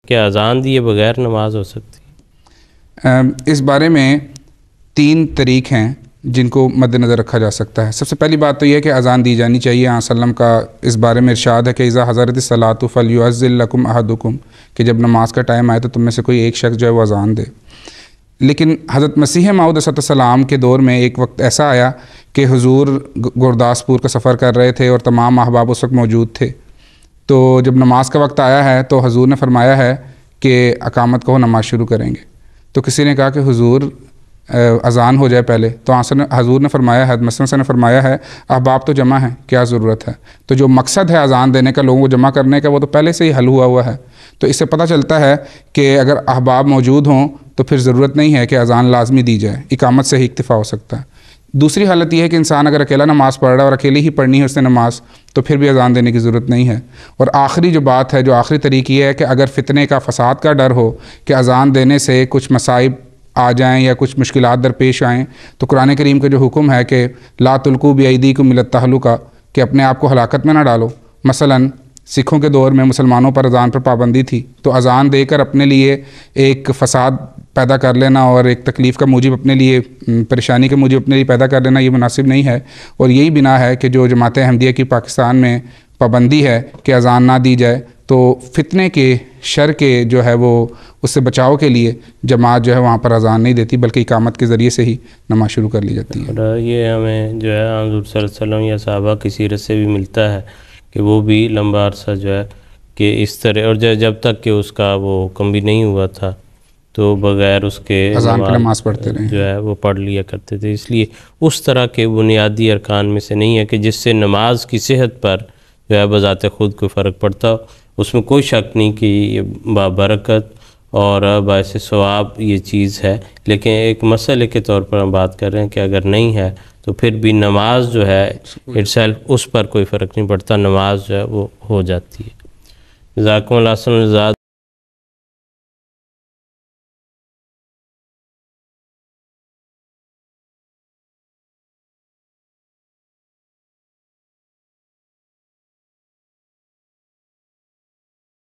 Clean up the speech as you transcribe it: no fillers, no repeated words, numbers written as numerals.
کیا اذان دیے بغیر نماز ہو سکتی؟ اس بارے میں 3 طریق ہیں جن کو مد نظر رکھا جا سکتا ہے۔ سب سے پہلی بات تو یہ ہے کہ اذان دی جانی چاہیے۔ آن وسلم کا اس بارے میں ارشاد ہے کہ اذا حضرت الصلاۃ فلیؤذن لکم احدکم، کہ جب نماز کا ٹائم آئے تو تم میں سے کوئی ایک شخص جو ہے وہ اذان دے۔ لیکن حضرت مسیح موعود علیہ السلام کے دور میں ایک وقت ایسا آیا کہ حضور گرداسپور کا سفر کر رہے تھے اور تمام احباب اس وقت موجود تھے۔ تو جب نماز کا وقت آیا ہے تو حضور نے فرمایا ہے کہ اقامت کو نماز شروع کریں گے۔ تو کسی نے کہا کہ حضور اذان ہو جائے پہلے، تو حضور نے فرمایا ہے، مسلم نے فرمایا ہے احباب تو جمع ہیں، کیا ضرورت ہے؟ تو جو مقصد ہے اذان دینے کا، لوگوں کو جمع کرنے کا، وہ تو پہلے سے ہی حل ہوا ہے۔ تو اس سے پتہ چلتا ہے کہ اگر احباب موجود ہوں تو پھر ضرورت نہیں ہے کہ اذان لازمی دی جائے، اقامت سے ہی اکتفا ہو سکتا ہے۔ دوسری حالت یہ ہے کہ انسان اگر اکیلا نماز پڑھ رہا ہے اور اکیلی ہی پڑھنی ہے اس نے نماز، تو پھر بھی اذان دینے کی ضرورت نہیں ہے۔ اور آخری جو بات ہے، جو آخری طریق یہ ہے کہ اگر فتنے کا، فساد کا ڈر ہو کہ اذان دینے سے کچھ مصائب آ جائیں یا کچھ مشکلات درپیش آئیں، تو قرآن کریم کا جو حکم ہے کہ لا تلقوا بایدیکم الی التہلکہ، کہ اپنے آپ کو ہلاکت میں نہ ڈالو۔ مثلاً سکھوں کے دور میں مسلمانوں پر اذان پر پابندی تھی، تو اذان دے کر اپنے لیے ایک فساد پیدا کر لینا اور ایک تکلیف کا موجب اپنے لیے، پریشانی کا موجب اپنے لیے پیدا کر لینا، یہ مناسب نہیں ہے۔ اور یہی بنا ہے کہ جو جماعت احمدیہ کی پاکستان میں پابندی ہے کہ اذان نہ دی جائے، تو فتنے کے، شر کے جو ہے وہ اس سے بچاؤ کے لیے جماعت جو ہے وہاں پر اذان نہیں دیتی، بلکہ اقامت کے ذریعے سے ہی نماز شروع کر لی جاتی ہے۔ اور یہ ہمیں جو ہے حضور صلی اللہ علیہ وسلم یا صحابہ کی سیرت سے بھی ملتا ہے کہ وہ بھی لمبا عرصہ جو ہے کہ اس طرح، اور جب تک کہ اس کا وہ حکم بھی نہیں ہوا تھا تو بغیر اس کے نماز پڑھتے رہے جو ہے وہ پڑھ لیا کرتے تھے۔ اس لیے اس طرح کے بنیادی ارکان میں سے نہیں ہے کہ جس سے نماز کی صحت پر جو ہے بذات خود کوئی فرق پڑتا ہو۔ اس میں کوئی شک نہیں کہ یہ بابرکت اور باعث ثواب یہ چیز ہے، لیکن ایک مسئلے کے طور پر ہم بات کر رہے ہیں کہ اگر نہیں ہے تو پھر بھی نماز جو ہے اٹسیلف اس پر کوئی فرق نہیں پڑتا، نماز جو ہے وہ ہو جاتی ہے۔ جزاکم اللہ خیرا۔